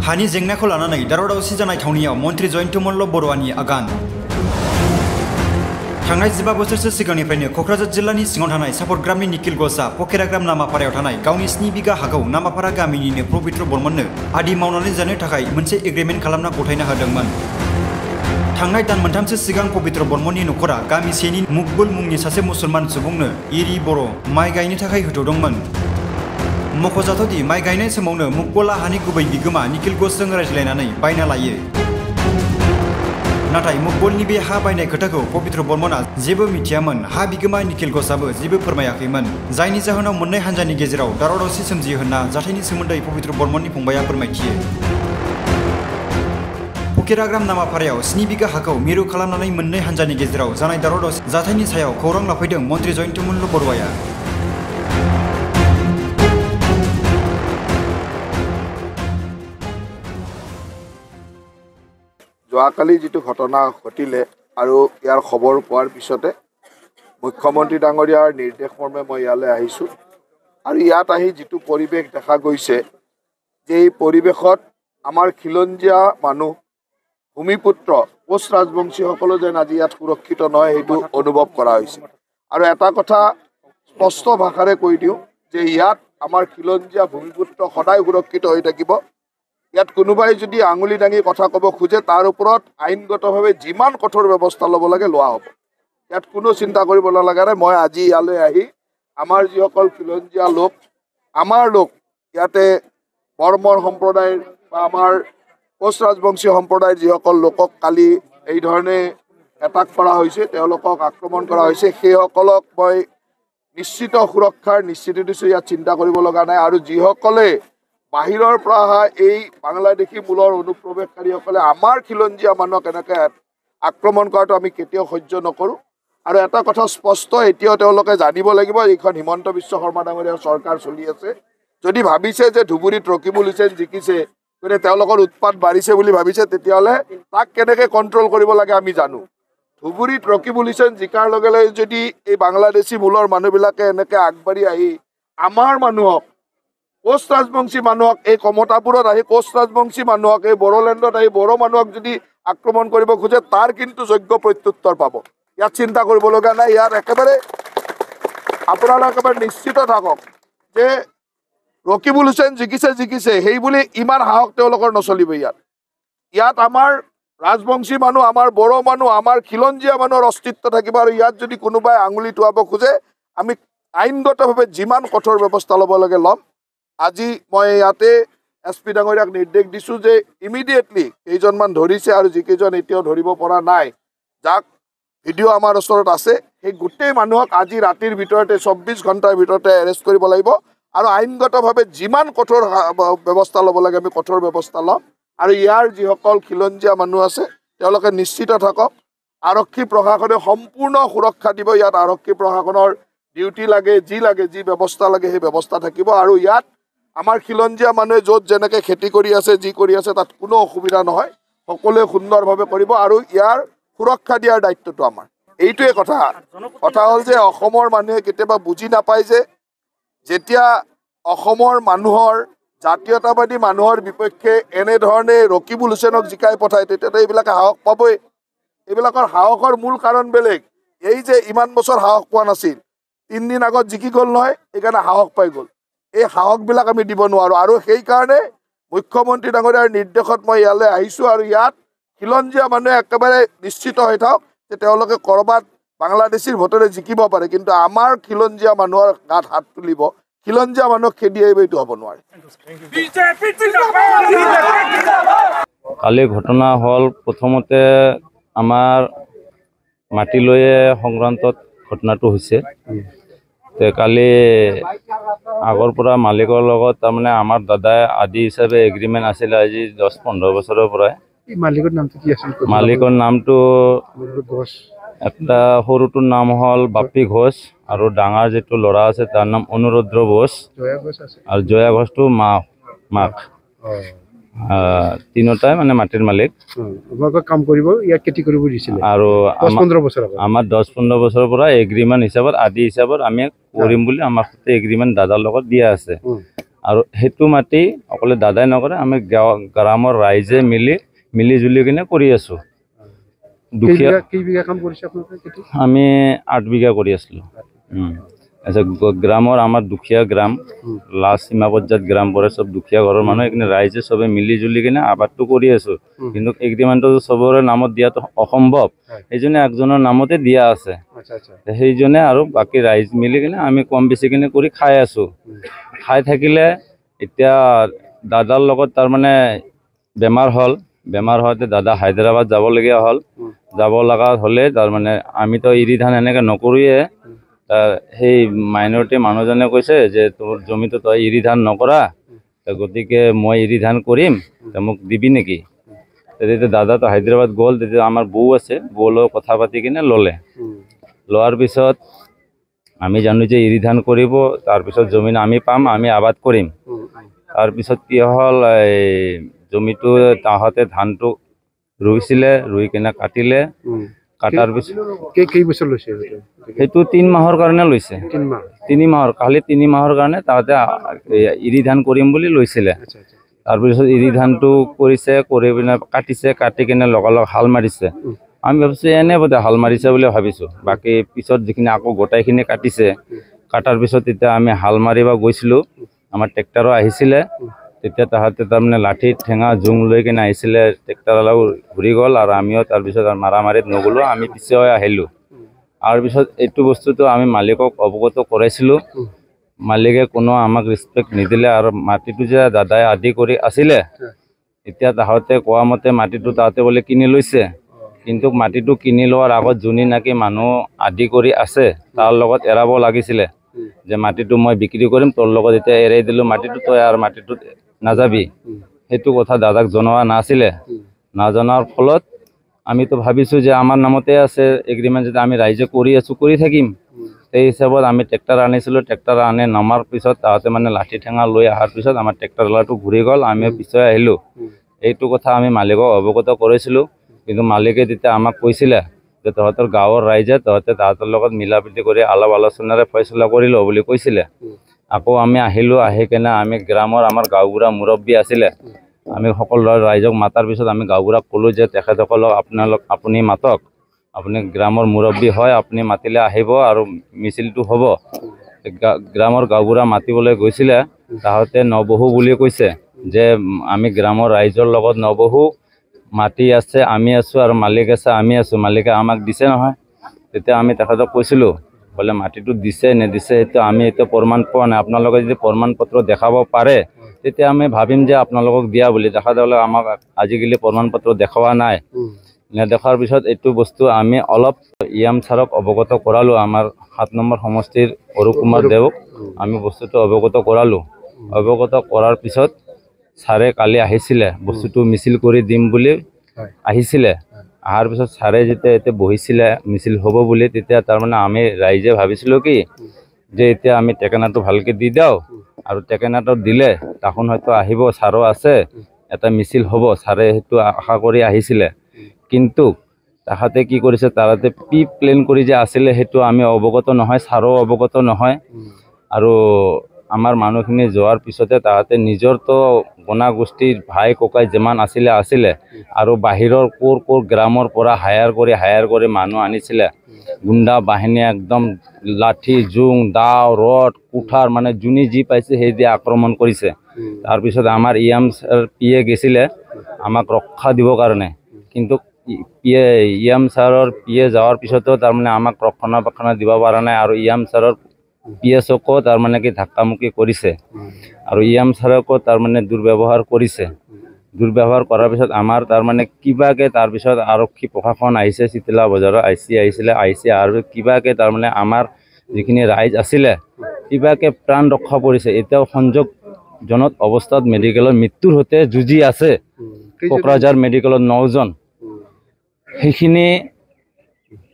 हानि जेंनाखौ लानानै दावराव-दावसि जानाय थावनियाव मन्त्रि जयन्त मल्ल बरुवानि आगान। थांनाय 15 बोसोरसो सिगांनिफ्रायनो क'क्राझार जिल्लानि सिङाव थानाय सापटग्रामनि निखिल घोषआ पकेराग्राम नामापारायाव थानाय गावनि 7 बिघा हाखौ नामापारा गामिनिनो पबित्र बर्मननो आदि मावनानै जानो थाखाय मोनसे एग्रिमेन्ट खालामना गथायना होदोंमोन। थांनाय दान मोनथामसो सिगां पबित्र बर्मननि नखरा गामिसेनि मुकबुल मुंनि सासे मुसलमान सुबुंनो इरि बर' माइ गायनो थाखाय होथ'दोंमोन। मख'जाथावदि माइ गायनाय समावनो मुकबुलआ हानि गुबै बिगोमा निखिल घोषजों रायज्लायनानै बायना लायो। नाथाय मुकबुलनि बे हा बायनाय खोथाखौ पबित्र बर्मनआ जेबो मिथियामोन। हा बिगोमा निखिल घोषआबो जेबो फोरमायाखैमोन, जायनि जाहोनाव मोननै हान्जानि गेजेराव दावराव-दावसि सोमजियो होनना जाथायनि सोमोन्दै पबित्र बर्मननि फंबाया फोरमायथियो। पकेराग्राम नामापारायाव 7 बिघा हाखौ मिरु खालामनानै मोननै हान्जानि गेजेराव जानाय दावराव-दावसि जाथायनि सायाव खौरां लाफैदों मन्त्रि जयन्त मल्ल बरुवाया। যোৱাকালি যিটো ঘটনা ঘটিলে আৰু ইয়াৰ খবৰ পোৱাৰ পিছতে মুখ্যমন্ত্ৰী ডাঙৰীয়াৰ নিৰ্দেশ মৰ্মে মই ইয়ালৈ আহিছোঁ আৰু ইয়াত আহি যিটো পৰিৱেশ দেখা গৈছে যে এই পৰিৱেশত আমাৰ খিলঞ্জীয়া মানুহ ভূমিপুত্ৰ কোচ ৰাজবংশীসকলো যেন আজি ইয়াত সুৰক্ষিত নহয় সেইটো অনুভৱ কৰা হৈছে। আৰু এটা কথা স্পষ্ট ভাষাৰে কৈ দিওঁ যে ইয়াত আমাৰ খিলঞ্জীয়া ভূমিপুত্ৰ সদায় সুৰক্ষিত হৈ থাকিব। ইয়াত কোনোবাই যদি আঙুলি দাঙি কথা ক'ব খোজে তাৰ ওপৰত আইনগতভাৱে যিমান কঠোৰ ব্যৱস্থা ল'ব লাগে লোৱা হ'ব। ইয়াত কোনো চিন্তা কৰিব নালাগে। মই আজি ইয়ালৈ আহি আমাৰ যিসকল খিলঞ্জীয়া লোক, আমাৰ লোক ইয়াতে বৰ্মন সম্প্ৰদায়ৰ বা আমাৰ কোচ ৰাজবংশী সম্প্ৰদায়ৰ যিসকল লোকক কালি এই ধৰণে এটাক কৰা হৈছে, তেওঁলোকক আক্ৰমণ কৰা হৈছে, সেইসকলক মই নিশ্চিত সুৰক্ষাৰ নিশ্চিত দিছোঁ। ইয়াত চিন্তা কৰিব লগা নাই। আৰু যিসকলে বাহিৰৰ পৰা অহা এই বাংলাদেশী মূলৰ অনুপ্ৰৱেশকাৰীসকলে আমাৰ খিলঞ্জীয়া মানুহক এনেকৈ আক্ৰমণ কৰাটো আমি কেতিয়াও সহ্য নকৰোঁ। আৰু এটা কথা স্পষ্ট, এতিয়াও তেওঁলোকে জানিব লাগিব এইখন হিমন্ত বিশ্ব শৰ্মা ডাঙৰীয়াৰ চৰকাৰ চলি আছে। যদি ভাবিছে যে ধুবুৰীত ৰকিবুল হুছেইন জিকিছে, গতিকে তেওঁলোকৰ উৎপাত বাঢ়িছে বুলি ভাবিছে, তেতিয়াহ'লে তাক কেনেকৈ কণ্ট্ৰল কৰিব লাগে আমি জানো। ধুবুৰীত ৰকিবুল হুছেইন জিকাৰ লগে লগে যদি এই বাংলাদেশী মূলৰ মানুহবিলাকে এনেকৈ আগবাঢ়ি আহি আমাৰ মানুহক, কোচ ৰাজবংশী মানুহক, এই কমতাপুৰত আহি কোচ ৰাজবংশী মানুহক, এই বড়োলেণ্ডত আহি বড়ো মানুহক যদি আক্ৰমণ কৰিব খোজে তাৰ কিন্তু যোগ্য প্ৰত্যুত্তৰ পাব। ইয়াত চিন্তা কৰিবলগীয়া নাই। ইয়াত একেবাৰে আপোনালোক একেবাৰে নিশ্চিত থাকক যে ৰকিবুল হুছেইন জিকিছে সেই বুলি ইমান সাহস তেওঁলোকৰ নচলিব। ইয়াত আমাৰ ৰাজবংশী মানুহ, আমাৰ বড়ো মানুহ, আমাৰ খিলঞ্জীয়া মানুহৰ অস্তিত্ব থাকিব। আৰু ইয়াত যদি কোনোবাই আঙুলি টুৱাব খোজে আমি আইনগতভাৱে যিমান কঠোৰ ব্যৱস্থা ল'ব লাগে ল'ম। আজি মই ইয়াতে SP ডাঙৰীয়াক নিৰ্দেশ দিছোঁ যে ইমিডিয়েটলি কেইজনমান ধৰিছে আৰু যিকেইজন এতিয়াও ধৰিব পৰা নাই, যাক ভিডিঅ' আমাৰ ওচৰত আছে, সেই গোটেই মানুহক আজি ৰাতিৰ ভিতৰতে 24 ঘণ্টাৰ ভিতৰতে এৰেষ্ট কৰিব লাগিব। আৰু আইনগতভাৱে যিমান কঠোৰ ব্যৱস্থা ল'ব লাগে আমি কঠোৰ ব্যৱস্থা ল'ম। আৰু ইয়াৰ যিসকল খিলঞ্জীয়া মানুহ আছে তেওঁলোকে নিশ্চিত থাকক, আৰক্ষী প্ৰশাসনে সম্পূৰ্ণ সুৰক্ষা দিব। ইয়াত আৰক্ষী প্ৰশাসনৰ ডিউটি লাগে, যি ব্যৱস্থা লাগে সেই ব্যৱস্থা থাকিব। আৰু ইয়াত আমাৰ খিলঞ্জীয়া মানুহে য'ত যেনেকৈ খেতি কৰি আছে, যি কৰি আছে, তাত কোনো অসুবিধা নহয়, সকলোৱে সুন্দৰভাৱে কৰিব। আৰু ইয়াৰ সুৰক্ষা দিয়াৰ দায়িত্বটো আমাৰ। এইটোৱে কথা হ'ল যে অসমৰ মানুহে কেতিয়াবা বুজি নাপায় যে যেতিয়া অসমৰ মানুহৰ জাতীয়তাবাদী মানুহৰ বিপক্ষে এনেধৰণে ৰকিবুল হুছেইনক জিকাই পঠায়, তেতিয়াতো এইবিলাকে সাহস পাবই। এইবিলাকৰ সাহসৰ মূল কাৰণ বেলেগ। এই যে ইমান বছৰ সাহস পোৱা নাছিল, 3 দিন আগত জিকি গ'ল নহয়, সেইকাৰণে সাহস পাই গ'ল। এই সাহসবিলাক আমি দিব নোৱাৰোঁ। আৰু সেইকাৰণে মুখ্যমন্ত্ৰী ডাঙৰীয়াৰ নিৰ্দেশত মই ইয়ালৈ আহিছোঁ। আৰু ইয়াত খিলঞ্জীয়া মানুহে একেবাৰে নিশ্চিত হৈ থাকক যে তেওঁলোকে ক'ৰবাত বাংলাদেশীৰ ভোটেৰে জিকিব পাৰে, কিন্তু আমাৰ খিলঞ্জীয়া মানুহৰ গাত হাত তুলিব, খিলঞ্জীয়া মানুহক খেদি আহিব, এইটো হ'ব নোৱাৰে। কালি ঘটনা হ'ল, প্ৰথমতে আমাৰ মাটি লৈয়ে সংক্ৰান্তত ঘটনাটো হৈছে। কালি আগৰ পৰা মালিকৰ লগত তাৰমানে আমাৰ দাদাই আদি হিচাপে এগ্ৰিমেণ্ট আছিলে আজি 10-15 বছৰৰ পৰাই। মালিকৰ নামটো কি আছিল? মালিকৰ নামটো এটা সৰুটোৰ নাম হ'ল বাপ্পী ঘোষ আৰু ডাঙৰ যিটো ল'ৰা আছে তাৰ নাম অনুৰুদ্ৰ ঘোষ আৰু জয়া ঘোষটো মাক। তিনিটাই মানে মাটিৰ মালিক। কাম কৰিব, ইয়াত খেতি কৰিব দিছিলে। আৰু আমাৰ 10-15 বছৰৰ পৰা এগ্ৰিমেণ্ট হিচাপত আদি হিচাপত আমি কৰিম বুলি আমাৰ এগ্ৰিমেণ্ট দাদাৰ লগত দিয়া আছে। আৰু সেইটো মাটি অকলে দাদাই নকৰে, আমি গ্ৰামৰ ৰাইজে মিলি জুলি কিনে কৰি আছোঁ। দুখীয়া কেইবিঘা কাম কৰিছে আপোনালোকে খেতি? আমি 8 বিঘা কৰি আছিলোঁ। গ্ৰামৰ আমাৰ দুখীয়া গ্ৰাম, লাষ্ট সীমা পৰ্যায়ত গ্ৰাম পৰে, চব দুখীয়া ঘৰৰ মানুহ, এইখিনি ৰাইজে চবে মিলি জুলি কিনে আবাদটো কৰি আছোঁ। কিন্তু এগ্ৰিমেণ্টটো চবৰে নামত দিয়াটো অসম্ভৱ, সেইজনে একজনৰ নামতে দিয়া আছে। সেইজনে আৰু বাকী ৰাইজ মিলি কিনে আমি কম বেছি কিনে কৰি খাই আছোঁ। খাই থাকিলে এতিয়া দাদাৰ লগত তাৰমানে বেমাৰ হ'ল, বেমাৰ হওঁতে দাদা হায়দৰাবাদ যাবলগীয়া হ'ল। যাব লগা হ'লে তাৰমানে আমিতো এৰি ধান এনেকৈ নকৰোঁৱে। সেই মাইনৰিটি মানুহজনে কৈছে যে তোৰ জমিটো তই এৰি ধান নকৰা, গতিকে মই এৰি ধান কৰিম, মোক দিবি নেকি? তেতিয়া দাদাটো হায়দৰাবাদ গ'ল। তেতিয়া আমাৰ বৌ আছে, বৌ লগত কথা পাতি কিনে ল'লে। লোৱাৰ পিছত আমি জানো যে এৰি ধান কৰিব, তাৰপিছত জমিন আমি পাম, আমি আবাদ কৰিম। তাৰপিছত কি হ'ল, এই জমিটো তাহাঁতে ধানটো ৰুইছিলে, ৰুই কিনে কাটিলে। কাটাৰ পিছত কেইবছৰ লৈছে সেইটো 3 মাহৰ কাৰণে লৈছে। 3 মাহৰ, খালি 3 মাহৰ কাৰণে তাহাঁতে এৰি ধান কৰিম বুলি লৈছিলে। তাৰপিছত এৰি ধানটো কৰিছে, কৰি পিনে কাটিছে, কাটি কিনে লগালগ হাল মাৰিছে। আমি ভাবিছোঁ এনে বোধে হাল মাৰিছে বুলি ভাবিছোঁ। বাকী পিছত যিখিনি আকৌ গোটাইখিনি কাটিছে, কাটাৰ পিছত তেতিয়া আমি হাল মাৰিব গৈছিলোঁ, আমাৰ ট্ৰেক্টৰো আহিছিলে। তেতিয়া তাহাঁতে তাৰমানে লাঠি ঠেঙা জোং লৈ কিনে আহিছিলে, ট্ৰেক্টৰৱালাও ঘূৰি গ'ল আৰু আমিও তাৰপিছত মাৰামাৰিত নগ'লোঁ, আমি পিছে আহিলোঁ। তাৰপিছত এইটো বস্তুটো আমি মালিকক অৱগত কৰাইছিলোঁ, মালিকে কোনো আমাক ৰেচপেক্ট নিদিলে। আৰু মাটিটো যে দাদাই আদি কৰি আছিলে, এতিয়া তাহাঁতে কোৱা মতে মাটিটো তাহাঁতে বোলে কিনি লৈছে। কিন্তু মাটিটো কিনি লোৱাৰ আগত যোনে নাকি মানুহ আদি কৰি আছে, তাৰ লগত এৰাব লাগিছিলে যে মাটিটো মই বিক্ৰী কৰিম, তোৰ লগত এতিয়া এৰাই দিলোঁ মাটিটো, তই আৰু মাটিটোত নাযাবি। সেইটো কথা দাদাক জনোৱা নাছিলে। নাজনাৰ ফলত আমিতো ভাবিছোঁ যে আমাৰ নামতে আছে এগ্ৰিমেণ্ট, যেতিয়া আমি ৰাইজে কৰি আছোঁ, কৰি থাকিম। সেই হিচাপত আমি ট্ৰেক্টৰ আনিছিলোঁ। ট্ৰেক্টৰ আনি নমাৰ পিছত তাহাঁতে মানে লাঠি ঠেঙা লৈ অহাৰ পিছত আমাৰ ট্ৰেক্টৰৱালাটো ঘূৰি গ'ল, আমিও পিছুৱাই আহিলোঁ। এইটো কথা আমি মালিকক অৱগত কৰিছিলোঁ। কিন্তু মালিকে তেতিয়া আমাক কৈছিলে যে তহঁতৰ গাঁৱৰ ৰাইজে তাহাঁতৰ লগত মিলা প্ৰীতি কৰি অলপ আলোচনাৰে ফয়চলা কৰি ল বুলি কৈছিলে। আকৌ আমি আহিলোঁ, আহি কিনে আমি গ্ৰামৰ আমাৰ গাঁওবুঢ়া মুৰব্বী আছিলে, আমি সকলো ৰাইজক মাতাৰ পিছত আমি গাঁওবুঢ়াক ক'লোঁ যে তেখেতসকলক আপুনি মাতক, আপুনি গ্ৰামৰ মুৰব্বী হয়, আপুনি মাতিলে আহিব আৰু মিছিলটো হ'ব। গ্ৰামৰ গাঁওবুঢ়া মাতিবলৈ গৈছিলে, তাহাঁতে নবহো বুলি কৈছে যে আমি গ্ৰামৰ ৰাইজৰ লগত নবহো, মাটি আছে আমি আছোঁ আৰু মালিক আছে আমি আছোঁ, মালিকে আমাক দিছে নহয়। তেতিয়া আমি তেখেতক কৈছিলোঁ, বোলে মাটিটো দিছে নিদিছে সেইটো আমি এতিয়া প্ৰমাণ পোৱা নাই, আপোনালোকে যদি প্ৰমাণ পত্ৰ দেখাব পাৰে তেতিয়া আমি ভাবিম যে আপোনালোকক দিয়া বুলি। তেখেতসকলে আমাক আজিকালি প্ৰমাণ পত্ৰ দেখুওৱা নাই। নেদেখাৰ পিছত এইটো বস্তু আমি অলপ EM ছাৰক অৱগত কৰালোঁ, আমাৰ 7 নম্বৰ সমষ্টিৰ অৰুপ কুমাৰ দেৱক আমি বস্তুটো অৱগত কৰালোঁ। অৱগত কৰাৰ পিছত ছাৰে কালি আহিছিলে, বস্তুটো মিছিল কৰি দিম বুলি আহিছিলে। অহাৰ পিছত ছাৰে যেতিয়া এতিয়া বহিছিলে মিছিল হ'ব বুলি, তেতিয়া তাৰমানে আমি ৰাইজে ভাবিছিলোঁ কি যে এতিয়া আমি টেকেনাটো ভালকৈ দি দিওঁ, আৰু টেকেনাটো দিলে তাখন হয়তো আহিব, ছাৰো আছে, এটা মিছিল হ'ব, ছাৰে সেইটো আশা কৰি আহিছিলে। কিন্তু তাহাঁতে কি কৰিছে, তাহাঁতে প্লেন কৰি যে আছিলে সেইটো আমি অৱগত নহয়, ছাৰো অৱগত নহয়। আৰু আমাৰ মানুহখিনি যোৱাৰ পিছতে তাহাঁতে নিজৰতো গণা গোষ্ঠীৰ ভাই ককাই যিমান আছিলে আৰু বাহিৰৰ ক'ৰ গ্ৰামৰ পৰা হায়াৰ কৰি মানুহ আনিছিলে, গুণ্ডা বাহিনী একদম লাঠি জোং দাও ৰড কুঠাৰ মানে যোনে যি পাইছে সেই দিয়ে আক্ৰমণ কৰিছে। তাৰপিছত আমাৰ EM PA গৈছিলে আমাক ৰক্ষা দিবৰ কাৰণে, কিন্তু EM ছাৰৰ PA যাৱাৰ পিছতো তাৰমানে আমাক ৰক্ষণাবেক্ষণ দিব পৰা নাই। আৰু EM ছাৰৰ PSকো তাৰমানে কি ধাক্কামুক্কি কৰিছে, আৰু EM ছাৰকো তাৰমানে দুৰ্ব্যৱহাৰ কৰিছে। দুৰ্ব্যৱহাৰ কৰাৰ পিছত আমাৰ তাৰমানে কিবাকে তাৰপিছত আৰক্ষী প্ৰশাসন আহিছে, চিতলা বজাৰৰ IC আহিছিলে, IC আৰু কিবাকে তাৰমানে আমাৰ যিখিনি ৰাইজ আছিলে কিবাকে প্ৰাণ ৰক্ষা কৰিছে। এতিয়াও সংযোগজনক অৱস্থাত মেডিকেলৰ মৃত্যুৰ সৈতে যুঁজি আছে কোকৰাঝাৰ মেডিকেলত 9 জন। সেইখিনি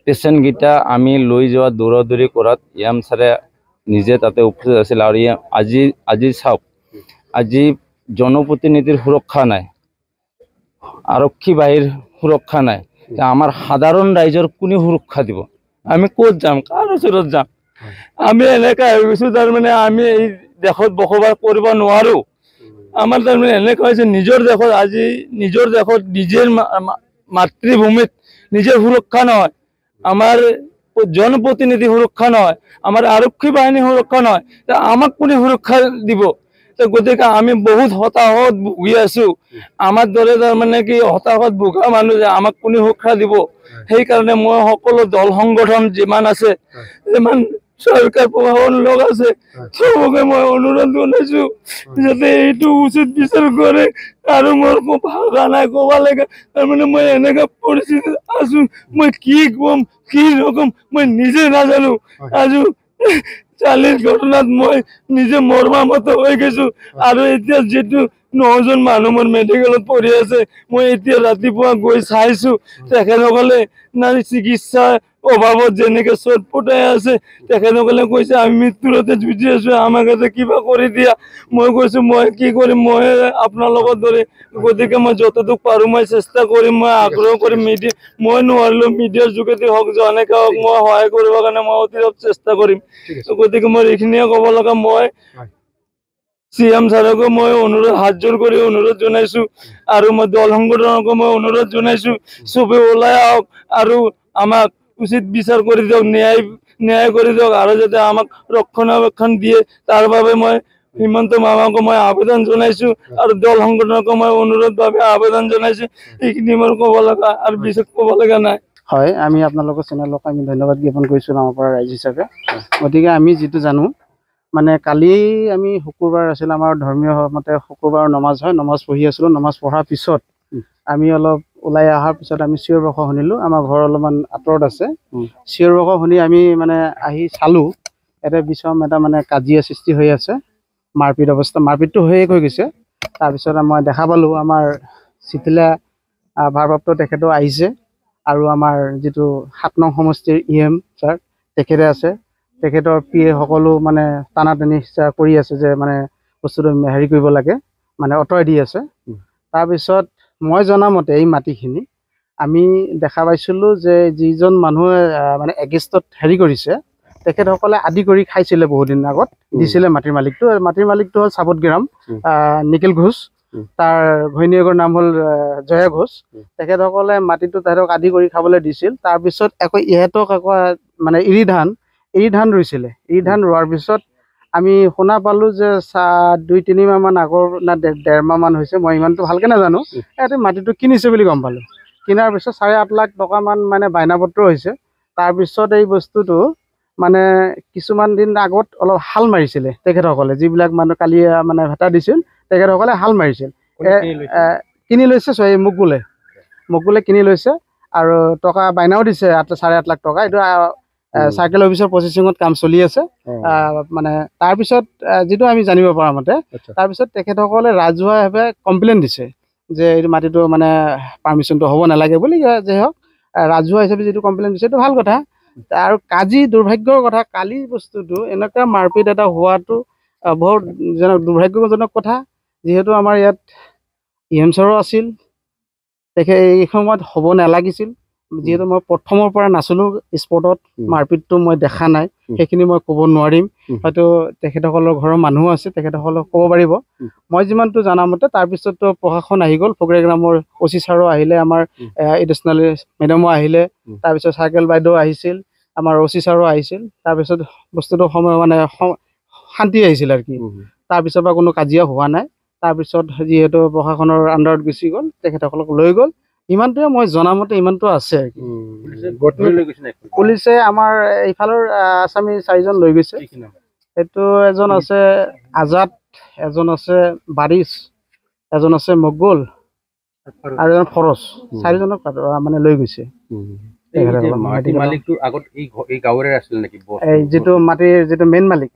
পেচেণ্টকেইটা আমি লৈ যোৱা দৌৰাদৌৰি কৰাত EM ছাৰে নিজে তাতে উপস্থিত আছিল। আৰু আজি চাওক, আজি জনপ্ৰতিনিধিৰ সুৰক্ষা নাই, আৰক্ষী বাহিনীৰ সুৰক্ষা নাই, আমাৰ সাধাৰণ ৰাইজৰ কোনে সুৰক্ষা দিব? আমি ক'ত যাম, কাৰ ওচৰত যাম? আমি এনেকা হৈ গৈছোঁ, তাৰমানে আমি এই দেশত বসবাস কৰিব নোৱাৰো আমাৰ তাৰমানে এনেকুৱা হৈছে নিজৰ দেশত আজি নিজৰ দেশত নিজৰ মাতৃভূমিত নিজৰ সুৰক্ষা নহয় আমাৰ জনপ্ৰতিনিধি সুৰক্ষা নহয় আমাৰ আৰক্ষী বাহিনী সুৰক্ষা নহয় আমাক কোনে সুৰক্ষা দিব গতিকে আমি বহুত হতাহত ভুগি আছো আমাৰ দৰে তাৰমানে কি হতাহত ভোগা মানুহ যে আমাক কোনে সুৰক্ষা দিব সেইকাৰণে মই সকলো দল সংগঠন যিমান আছে যিমান চৰকাৰ প্ৰশাসন লোক আছে চবকে মই অনুৰোধ জনাইছো যাতে এইটো উচিত বিচাৰ কৰে আৰু মোৰ ভাষা নাই ক'ব লাগে তাৰমানে মই এনেকুৱা পৰিস্থিতিত আছো মই কি কম কি নকম মই নিজে নাজানো আজি চালিৰ ঘটনাত মই নিজে মৰ্মাহত হৈ গৈছো আৰু এতিয়া যেটো 9 জন মানুহ মোৰ মেডিকেলত পঢ়ি আছে মই এতিয়া ৰাতিপুৱা গৈ চাইছো তেখেতসকলে নাৰী চিকিৎসা অভাৱত যেনেকে চটপটাই আছে তেখেতসকলে কৈছে আমি মৃত্যুৰতে যুঁজি আছো আমাক এটা কিবা কৰি দিয়া মই কৈছো মই কি কৰিম মই আপোনাৰ লগত দৰে গতিকে মই যতটুকু পাৰো মই চেষ্টা কৰিম মই আগ্ৰহ কৰিম মিডিয়া মই নোৱাৰিলো মিডিয়াৰ যোগেদি হওক যেনেকে হওক মই সহায় কৰিবৰ কাৰণে মই অতিৰক্ত চেষ্টা কৰিম গতিকে মই এইখিনিয়ে ক'ব লগা মই CM ছাৰকো মই অনুৰোধ হাত জোৰ কৰি অনুৰোধ জনাইছো আৰু মই দল সংগঠনকো মই অনুৰোধ জনাইছো সবে ওলাই আহক আৰু আমাক উচিত বিচাৰ কৰি দিয়ক ন্যায় কৰি দিয়ক আৰু যাতে আমাক ৰক্ষণাবেক্ষণ দিয়ে তাৰ বাবে মই হিমন্ত মামাকো মই আবেদন জনাইছো আৰু দল সংগঠনকো মই অনুৰোধ বাবে আবেদন জনাইছো এইখিনি মোৰ ক'ব লগা আৰু বিশেষ ক'ব লগা নাই হয় আমি আপোনালোকৰ চেনেলক আমি ধন্যবাদ জ্ঞাপন কৰিছো নামপাৰা ৰাইজ হিচাপে গতিকে আমি যেটো জানো মানে কালি আমি শুক্ৰবাৰ আছিল আমাৰ ধৰ্মীয় মতে শুক্ৰবাৰ নমাজ হয় নমাজ পঢ়ি আছিলো নমাজ পঢ়াৰ পিছত আমি অলপ ওলাই অহাৰ পিছত আমি চিঞৰ বাখৰ শুনিলো আমাৰ ঘৰ অলপমান আঁতৰত আছে চিঞৰ বাখৰ শুনি আমি মানে আহি চালো এটা বিষম এটা মানে কাজিয়া সৃষ্টি হৈ আছে মাৰপিট অৱস্থা মাৰপিটটো হৈয়ে গৈ গৈছে তাৰ পিছত মই দেখা পালো আমাৰ চিতিলা ভাৰপ্ৰাপ্ত তেখেতো আহিছে আৰু আমাৰ যেটো 7 নং সমষ্টিৰ EM ছাৰ তেখেতে আছে তেখেতৰ পিএ সকলো মানে টানাটানি কৰি আছে যে মানে বস্তুটো হেৰি কৰিব লাগে মানে অটয় দি আছে তাৰ পিছত মই জনা মতে এই মাটিখিনি আমি দেখা পাইছিলো যে যিজন মানুহে মানে এগেষ্টত হেৰি কৰিছে তেখেতসকলে আদি কৰি খাইছিলে বহুত দিন আগত দিছিলে মাটিৰ মালিকটো হ'ল সাবতগ্ৰাম নিখিল ঘোষ তাৰ ঘৈণীয়েকৰ নাম হ'ল জয়া ঘোষ তেখেতসকলে মাটিটো তাহাঁতক আদি কৰি খাবলৈ দিছিল তাৰ পিছত ইহঁতক মানে এৰি ধান ৰুইছিলে এৰি ধান ৰোৱাৰ পিছত আমি শুনা পালো যে 2-3 মাহ মান আগৰ না 1.5 মাহ মান হৈছে মই ইমানটো ভালকে নাজানো এতে মাটিটো কিনিছে বুলি গম পালো কিনাৰ পিছত 8.5 লাখ টকা মান মানে বাইনাপত্ৰ হৈছে তাৰ পিছত এই বস্তুটো মানে কিছুমান দিন আগত অলপ হাল মাৰিছিলে তেখেতসকলে যিবিলাক মানুহ কালি মানে ভেটা দিছিল তেখেতসকলে হাল মাৰিছিল কিনি লৈছে মুকুলে কিনি লৈছে আৰু টকা বাইনাও দিছে 8.5 লাখ টকা এইটো সাৰ্কেল অফিচৰ প্ৰসেসিঙত কাম চলি আছে মানে তাৰ পিছত যেটো আমি জানিব পৰা মতে তাৰ পিছত তেখেতসকলে ৰাজহুৱাভাৱে কমপ্লেইন দিছে যে এই মাটিটো মানে পাৰমিশনটো হ'ব নালাগে বুলি যে হওক ৰাজহুৱা হিচাপে যেটো কমপ্লেইন দিছে সেইটো ভাল কথা আৰু কাজি দুৰ্ভাগ্যৰ কথা কালি বস্তুটো এনেকা মাৰপিট এটা হোৱাটো বহুত দুৰ্ভাগ্যজনক কথা যেহেতু আমাৰ ইয়াত EM ছাৰো আছিল তেখে এই সময়ত হ'ব নালাগিছিল যেহেতু মই প্ৰথমৰ পৰা নাছিলো স্পটত মাৰপিটটো মই দেখা নাই সেইখিনি মই ক'ব নোৱাৰিম হয়তো তেখেতসকলৰ ঘৰৰ মানুহ আছে তেখেতসকলক ক'ব পাৰিব মই যিমানটো জানা মতে তাৰ পিছতটো প্ৰশাসন আহি গ'ল ফগ্ৰেগ্ৰামৰ OC ছাৰো আহিলে আমাৰ এডিশনাল মেডামো আহিলে তাৰ পিছত সাৰ্কেল বাইদেউ আহিছিল আমাৰ OC ছাৰো আহিছিল তাৰ পিছত বস্তুটো সময় মানে শান্তি আহিছিল আৰু কি তাৰ পিছত বা কোনো কাজিয়া হোৱা নাই তাৰ পিছত যেহেতু প্ৰশাসনৰ আন্ডাৰত গুচি গ'ল তেখেতসকলক লৈ গ'ল ইমানটো মই জনামতে ইমানটো আছে পুলিচে আমাৰ এইফালৰ আসামী 4 জন লৈ গৈছে এটো এজন আছে আজাদ এজন আছে বাৰিশ এজন আছে মগল আৰু এজন ফৰস 4 জনক মানে লৈ গৈছে মাটি মালিকটো আগত এই গাঁৱৰে আছিল নেকি এই যেটো মাটিৰ যেটো মেইন মালিক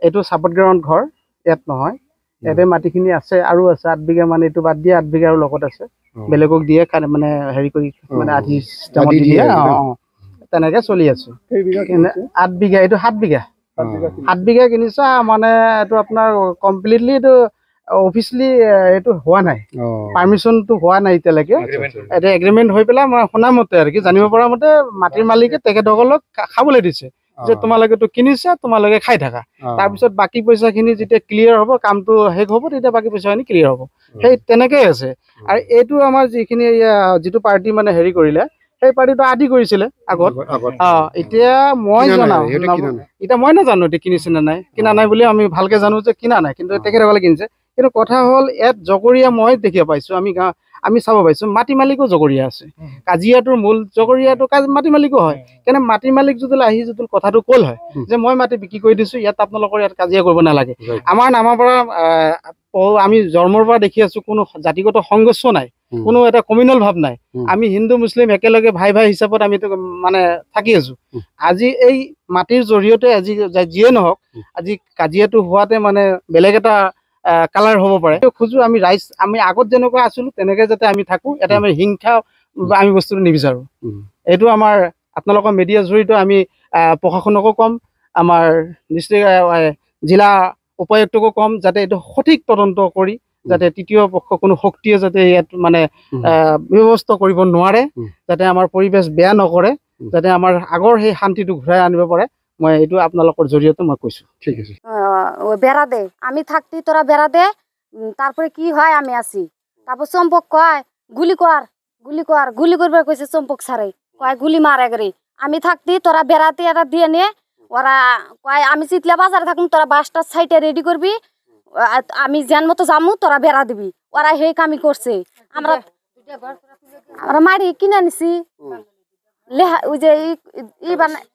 এটো সাপতগ্ৰামত ঘৰ ইয়াত নহয় এতে মাটিখিনি আছে আৰু আছে 8 বিঘা মানে এটো বাদ দিয়া 8 বিঘা আৰু লগত আছে বেলেগক দিয়ে মানে হেৰি কৰি মানে আধি সিস্টেমত দিয়ে তেনেকে চলি আছে 8 বিঘা এটো 7 বিঘা কিনিছা মানে এটো আপোনাৰ কমপ্লিটলি এটো অফিচিয়ালি এটো হোৱা নাই পাৰমিশনটো হোৱা নাই তেলকে এটা এগ্ৰিমেন্ট হৈ পেলা মই শুনা মতে আৰু কি জানিব পৰা মতে মাটিৰ মালিকে তেখেতসকলক খাবলৈ দিছে যে তোমালোকেতো কিনিছা তোমালোকে খাই থাকা তাৰপিছত বাকি পইচাখিনি যেতিয়া ক্লিয়াৰ হ'ব কামটো শেষ হ'ব তেতিয়া বাকি পইচাখিনি ক্লিয়াৰ হ'ব সেই তেনেকৈ আছে আৰু এইটো আমাৰ যিখিনি যিটো পাৰ্টি মানে হেৰি কৰিলে সেই পাৰ্টিটো আদি কৰিছিলে আগত এতিয়া মই জানো এতিয়া মই নাজানো এতিয়া কিনিছে নে নাই কিনা নাই বুলি আমি ভালকে জানো যে কিনা নাই কিন্তু তেখেতসকলে কিনিছে কিন্তু কথা হ'ল ইয়াত জগৰীয়া মই দেখিব পাইছো আমি চাব পাইছো মাটি মালিকো জগৰীয়া আছে কাজিয়াটোৰ মূল জগৰীয়াটো মাটি মালিকো হয় কিন্তু মাটি মালিক যদি আহি যদি কথাটো কল হয় যে মই মাটি বিক্ৰী কৰি দিছো ইয়াত আপোনালোকৰ ইয়াত কাজিয়া কৰিব নালাগে আমাৰ নামৰ পৰা আমি জন্মৰ পৰা দেখি আছো কোনো জাতিগত সংঘৰ্ষ নাই কোনো এটা কমিউনেল ভাৱ নাই আমি হিন্দু মুছলিম একেলগে ভাই ভাই হিচাপত আমি মানে থাকি আছো আজি এই মাটিৰ জৰিয়তে আজি যিয়ে নহওক আজি কাজিয়াটো হোৱাতে মানে বেলেগ এটা কালাৰ হ'ব পাৰে খোজো আমি ৰাইজ আমি আগত যেনেকুৱা আছিলো তেনেকৈ যাতে আমি থাকো এটা আমি হিংসা আমি বস্তুটো নিবিচাৰো এইটো আমাৰ আপোনালোকৰ মিডিয়া জৰিয়তে আমি প্ৰশাসনকো কম আমাৰ ডিষ্ট্ৰিক্ট জিলা উপায়ুক্তকো কম যাতে এইটো সঠিক তদন্ত কৰি যাতে তৃতীয় পক্ষ কোনো শক্তিয়ে যাতে ইয়াত মানে ব্যৱস্থা কৰিব নোৱাৰে যাতে আমাৰ পৰিৱেশ বেয়া নকৰে যাতে আমাৰ আগৰ সেই শান্তিটো ঘূৰাই আনিব পাৰে মই এইটো আপোনালোকৰ জৰিয়তে মই কৈছো ঠিক আছে বেড়া দে আমি থাকতি তোরা বেড়া দে তারপরে কি হয় আমি আছি তারপর চম্পক কয় গুলি করবে কইছে চম্পক সারে কয় গুলি মার একরে আমি থাকতি তোরা বেড়াতে এটা দিয়ে নে ওরা কয় আমি চিতলা বাজারে থাকুন তোরা বাসটা সাইডে রেডি করবি আমি যেন মতো যামু তোরা বেড়া দিবি ওরা সেই কামি করছে আমরা মারি কিনে নিছি ওই যে ই বানাই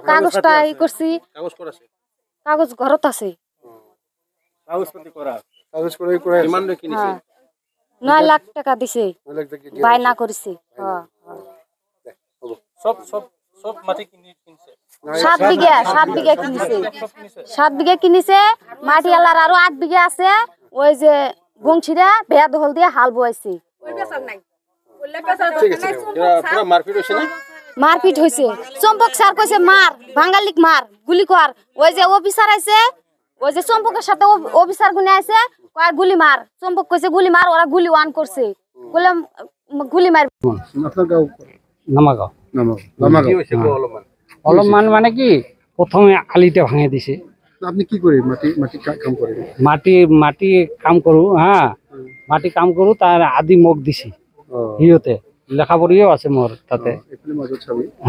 কাগজটা ই করছি কাগজ ঘরত আছে 9 লাখ টাকা দিছে বাইনা করেছে 7 বিঘা কিনেছে 7 বিঘা কিনেছে মাটি আলার আরো 8 বিঘা আছে ওই যে বংশীরা বেয়া দখল দিয়ে হাল বইছে মারপিট হয়েছে চম্পক স্যার কইছে মার বাঙালিক মার গুলি কর ওই যে অফিসার আছে ওই যে চম্পকের সাথে অফিসার গুনে আছে কয় গুলি মার চম্পক কইছে গুলি মার ওরা গুলি ওয়ান করছে বললাম গুলি মার আপনার গাঁও নামাগাঁও অলপমান মানে কি প্রথমে আলিটা ভাঙে দিছে আপনি কি করেন মাটি কাম করেন মাটি কাম করু হ্যাঁ মাটি কাম করু তার আদি মোক দিছি সিহঁতে লেখাপড়িও আছে মোর তাতে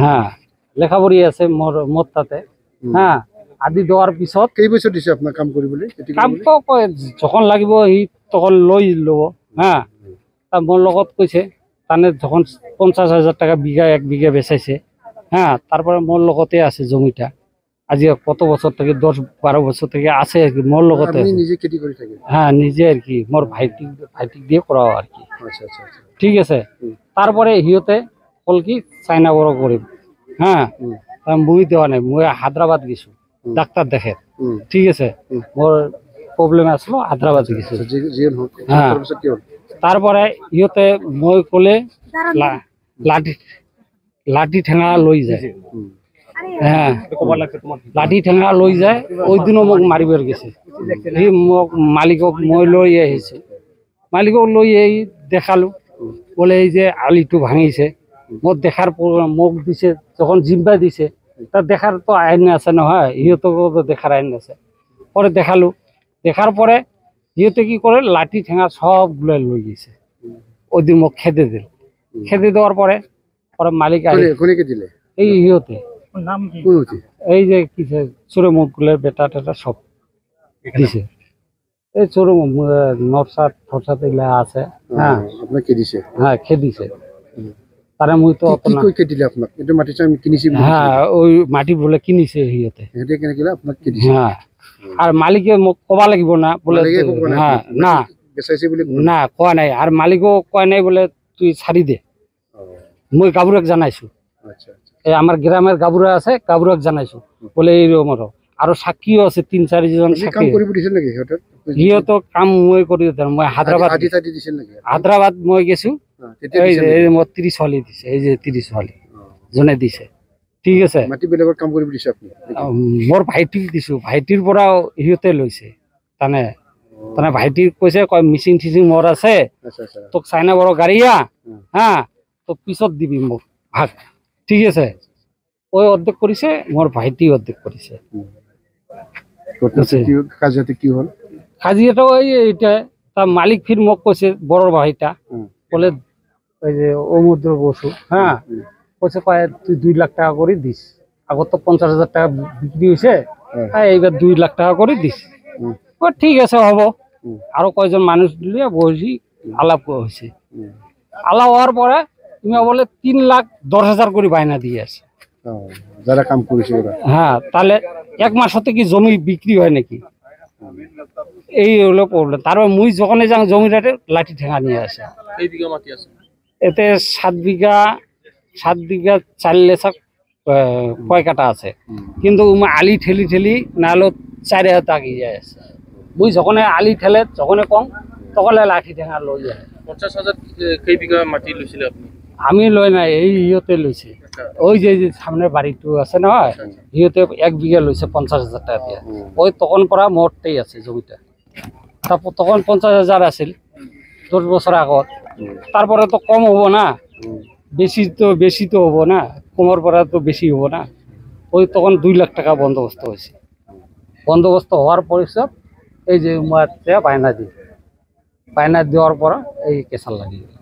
হ্যাঁ লেখাপড়ি আছে মোর তাতে হ্যাঁ আদি দেওয়ার পিছত কেই বছর দিছে আপনার কাম কৰিবলৈ কাম যখন লাগিব সি তখন লৈ ল'ব হ্যাঁ তা মোর লগত কৈছে তানে যখন 50,000 টাকা বিঘা 1 বিঘা বেচাইছে হ্যাঁ তারপরে মোর লগতে আছে জমিটা আজি কত বছর থেকে 10-12 বছর থেকে আছে আর কি মোর লগতে আপনি নিজে খেতি করে থাকেন হ্যাঁ নিজে আর কি মোর ভাইটিক দিয়ে করাও আর কি আচ্ছা আচ্ছা ঠিক আছে তারপরে হিয়তে কল কি চাইনা বড় করিম হ্যাঁ মুই দেওয়া নাই মুই হায়দ্রাবাদ গেছো ডাক্তার দেখে ঠিক আছে মোর প্রবলেম আসলো হায়দ্রাবাদ গেছো হ্যাঁ তারপরে ইহতে মই কলে লাঠি ঠেঙা লৈ যায় হ্যাঁ লাঠি ঠেঙা লৈ যায় ওই দিনও মোক মারিবার গেছে সি মোক মালিকক মই লৈ আহিছে মালিকক লৈ আহি দেখালো বলে এই যে আলিটো ভাঙিছে মোক দেখার মোক দিছে যখন জিম্বা দিছে তার দেখার তো আইন আছে নহয় ইহঁতকো তো দেখার আইন আছে পরে দেখালো দেখার পরে ইহঁতে কি করে লাঠি ঠেঙা সবগুলো লৈ গেছে ওই দিন মোক খেদে দিল খেদে দেওয়ার পরে মালিক দিলে এই ইহঁতে এই যে কি চোরমুখগুলোর বেটা টেটা সব দিছে এই চোরমুখ নরসাদ ফরসাদ এগুলা আছে হ্যাঁ আপনাকে দিছে হ্যাঁ খেদিছে তারে মুই তো কে দিলে আপনাকে এটা মাটি আমি কিনেছি হ্যাঁ ওই মাটি বলে কিনিছে সিহঁতে এটা কেনে গেলে আপনাকে দিছে হ্যাঁ আর মালিকে মোক কবা লাগিব না বলে হ্যাঁ না বেচাইছে বলে না কোয়া নাই আর মালিকও কয় নাই বলে তুই ছাড়ি দে মই গাবুরক জানাইছো আচ্ছা এই আমার গ্রামের গাবুরা আছে গাবুরক জানাইছো বলে এইরকম আরো সাক্ষীও আছে 3-4 জন সাক্ষী কাম কৰিব দিছিল নাকি হঠাৎ তো কাম মই কৰি দিম মই হায়দ্রাবাদ মই গেছো এই মই 30 হলি দিছে এই যে 30 হলি জনে দিছে ঠিক আছে মাটি বেলেগৰ কাম কৰিব দিছে আপনি মোৰ ভাইটিক দিছো ভাইটিৰ পৰা ইহঁতে লৈছে তানে ভাইটিৰ কৈছে কয় মিচিং থিচিং মোর আছে তোক চাইনা বড় গাড়িয়া হ্যাঁ তো পিছত দিবি মোক ভাগ ঠিক আছে ওই অর্ধেক করেছে, মোর ভাইটি অর্ধেক করেছে। ঘটনাতে কি কাজিয়াতে কি হল? কাজিয়াটা ওই এইটা, তার মালিক ফির মোক কইছে, বড় ভাইটা বলে ওই যে অমুদ্র বসু, হ্যাঁ কইছে কয় তুই 2 লাখ টাকা করে দিস, আগত তো 50,000 টাকা বিক্রি হয়েছে, হ্যাঁ এইবার 2 লাখ টাকা করে দিস। ও ঠিক আছে হব। আরো কয়েকজন মানুষ দিয়ে বসি আলাপ হয়েছে। আলাপ হওয়ার পরে তুমি বলে 3,10,000 করে বায়না দিয়ে আছে। যারা কাম করেছে ওরা? হ্যাঁ, তাহলে 1 মাস হতে কি জমি বিক্রি হয় নাকি? এই হলো প্রবলেম। তারপর মুই যখন যাই জমিটাতে লাঠি ঠেঙা নিয়ে আসে। এই বিঘা মাটি আছে এতে 7 বিঘা 4 লেসাক কয় কাটা আছে, কিন্তু আলি ঠেলি ঠেলি না হলো 4 হাত আগিয়ে যায় আছে। মুই যখন আলি ঠেলে যখন কম তখন লাঠি ঠেঙা লই যায়। 50,000 কেই বিঘা মাটি লৈছিলে আপনি? আমি লই নাই, এই ইহতে লইছে। ওই যে সামনে বাড়িটো আছে নহয়, ইহতে 1 বিঘা লইছে 50,000 টাকা দিয়ে। ওই তখন পরা মোটতেই আছে জমিটা। তারপর তখন 50,000 আছিল 10 বছর আগত। তারপরে তো কম হবো না, বেশি তো হবো না, কমর পরা তো বেশি হবো না। ওই তখন 2 লাখ টাকা বন্দোবস্ত হয়েছে। বন্দোবস্ত হওয়ার পরে সব এই যে বায়না দেওয়ার পর এই কেসাল লাগিয়ে গেল।